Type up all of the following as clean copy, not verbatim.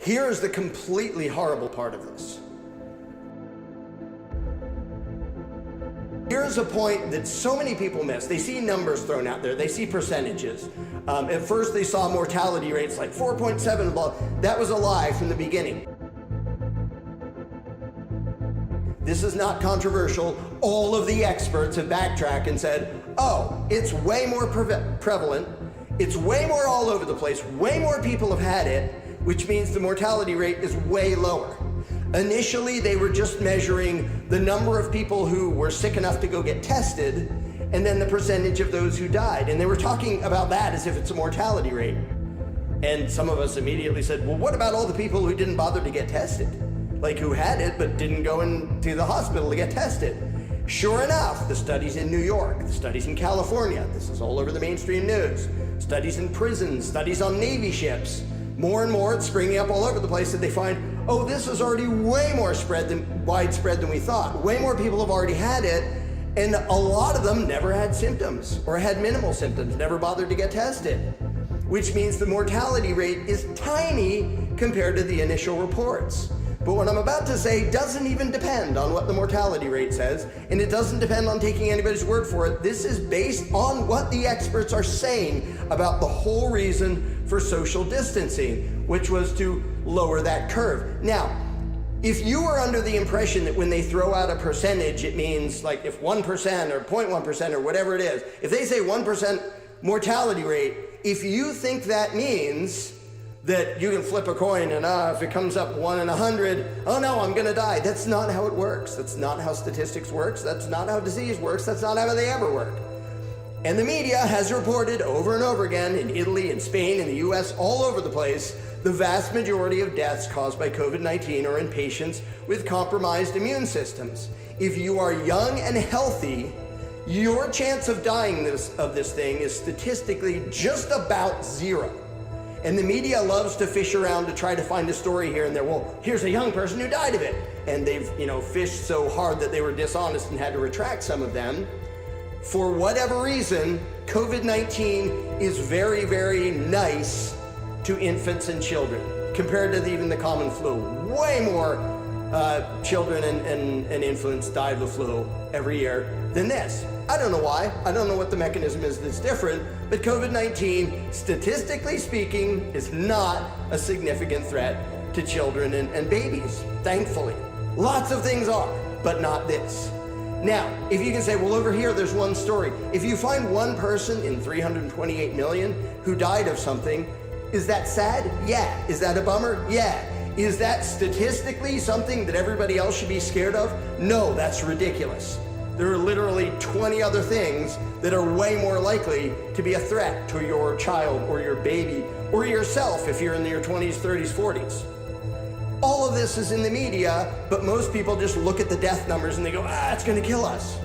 Here's the completely horrible part of this. Here's a point that so many people miss. They see numbers thrown out there. They see percentages. At first they saw mortality rates like 4.7 blah. That was a lie from the beginning. This is not controversial. All of the experts have backtracked and said, oh, it's way more prevalent. It's way more all over the place. Way more people have had it, which means the mortality rate is way lower. Initially, they were just measuring the number of people who were sick enough to go get tested, and then the percentage of those who died. And they were talking about that as if it's a mortality rate. And some of us immediately said, well, what about all the people who didn't bother to get tested? Like who had it but didn't go into the hospital to get tested? Sure enough, the studies in New York, the studies in California, this is all over the mainstream news, studies in prisons, studies on Navy ships, more and more it's springing up all over the place that they find, oh, this is already way more widespread than we thought. Way more people have already had it, and a lot of them never had symptoms or had minimal symptoms, never bothered to get tested, which means the mortality rate is tiny compared to the initial reports. But what I'm about to say doesn't even depend on what the mortality rate says, and it doesn't depend on taking anybody's word for it. This is based on what the experts are saying about the whole reason for social distancing, which was to lower that curve. Now, if you are under the impression that when they throw out a percentage, it means like if 1% or 0.1% or whatever it is, if they say 1% mortality rate, if you think that means that you can flip a coin and if it comes up 1 in 100, oh no, I'm gonna die. That's not how it works. That's not how statistics works. That's not how disease works. That's not how they ever work. And the media has reported over and over again in Italy, in Spain, in the US, all over the place, the vast majority of deaths caused by COVID-19 are in patients with compromised immune systems. If you are young and healthy, your chance of dying of this thing is statistically just about zero. And the media loves to fish around to try to find a story here and there. Well, here's a young person who died of it. And they've, fished so hard that they were dishonest and had to retract some of them. For whatever reason, COVID-19 is very, very nice to infants and children compared to even the common flu. Way more children and infants die of the flu every year than this. I don't know why. I don't know what the mechanism is that's different, but COVID-19, statistically speaking, is not a significant threat to children and babies, thankfully. Lots of things are, but not this. Now, if you can say, well, over here, there's one story. If you find one person in 328 million who died of something, is that sad? Yeah. Is that a bummer? Yeah. Is that statistically something that everybody else should be scared of? No, that's ridiculous. There are literally 20 other things that are way more likely to be a threat to your child or your baby or yourself if you're in your 20s, 30s, 40s. All of this is in the media, but most people just look at the death numbers and they go, it's gonna kill us.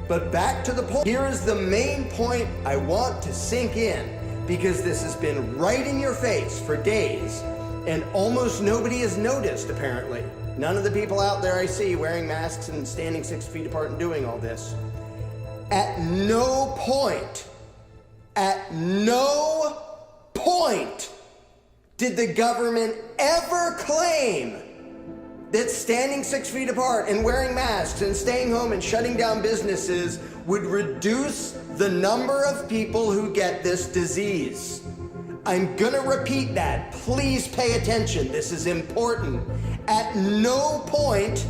But back to the point, here is the main point I want to sink in, because this has been right in your face for days and almost nobody has noticed, apparently. None of the people out there I see wearing masks and standing 6 feet apart and doing all this. At no point did the government ever claim that standing 6 feet apart and wearing masks and staying home and shutting down businesses would reduce the number of people who get this disease. I'm gonna repeat that. Please pay attention. This is important. At no point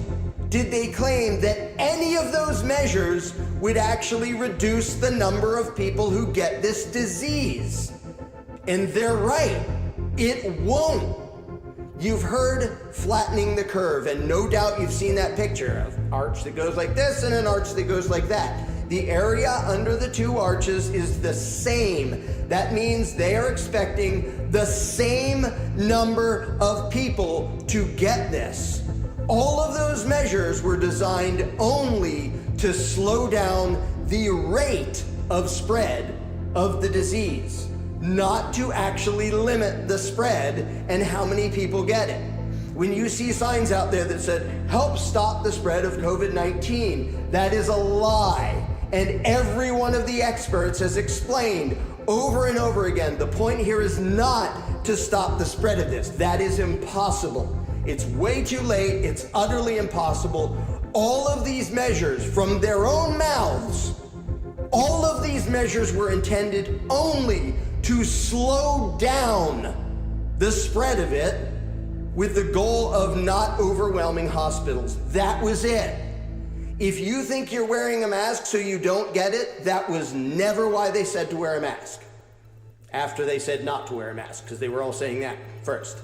did they claim that any of those measures would actually reduce the number of people who get this disease. And they're right. It won't. You've heard flattening the curve, and no doubt you've seen that picture of an arch that goes like this and an arch that goes like that. The area under the two arches is the same. That means they are expecting the same number of people to get this. All of those measures were designed only to slow down the rate of spread of the disease, not to actually limit the spread and how many people get it. When you see signs out there that said, help stop the spread of COVID-19, that is a lie. And every one of the experts has explained over and over again, the point here is not to stop the spread of this. That is impossible. It's way too late. It's utterly impossible. All of these measures from their own mouths, all of these measures were intended only to slow down the spread of it with the goal of not overwhelming hospitals. That was it. If you think you're wearing a mask so you don't get it, that was never why they said to wear a mask. After they said not to wear a mask, because they were all saying that first.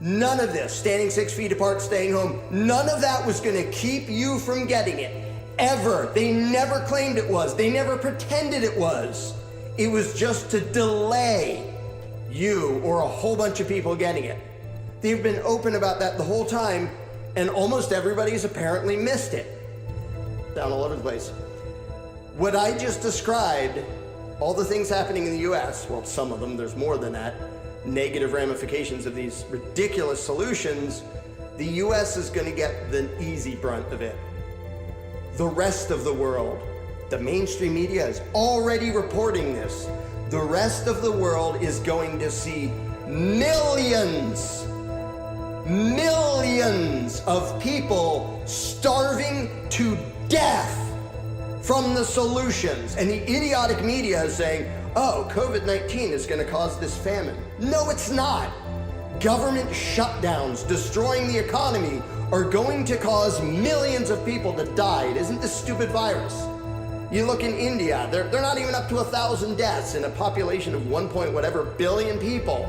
None of this, standing 6 feet apart, staying home, none of that was going to keep you from getting it. Ever. They never claimed it was. They never pretended it was. It was just to delay you or a whole bunch of people getting it. They've been open about that the whole time, and almost everybody's apparently missed it. Down all over the place. What I just described, all the things happening in the US, well, some of them, there's more than that, negative ramifications of these ridiculous solutions, the US is going to get the easy brunt of it. The rest of the world, the mainstream media is already reporting this. The rest of the world is going to see millions of people starving to death from the solutions. And the idiotic media is saying, oh, COVID-19 is going to cause this famine. No, it's not. Government shutdowns destroying the economy are going to cause millions of people to die. It isn't this stupid virus. You look in India, they're not even up to 1,000 deaths in a population of 1 point whatever billion people.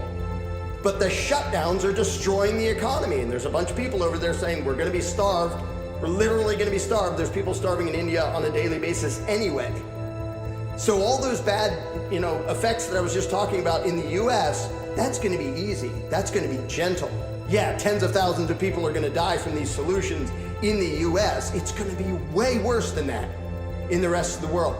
But the shutdowns are destroying the economy, and there's a bunch of people over there saying we're going to be starved. We're literally going to be starved. There's people starving in India on a daily basis anyway. So all those bad, effects that I was just talking about in the US, that's going to be easy. That's going to be gentle. Yeah, tens of thousands of people are going to die from these solutions in the US. It's going to be way worse than that in the rest of the world.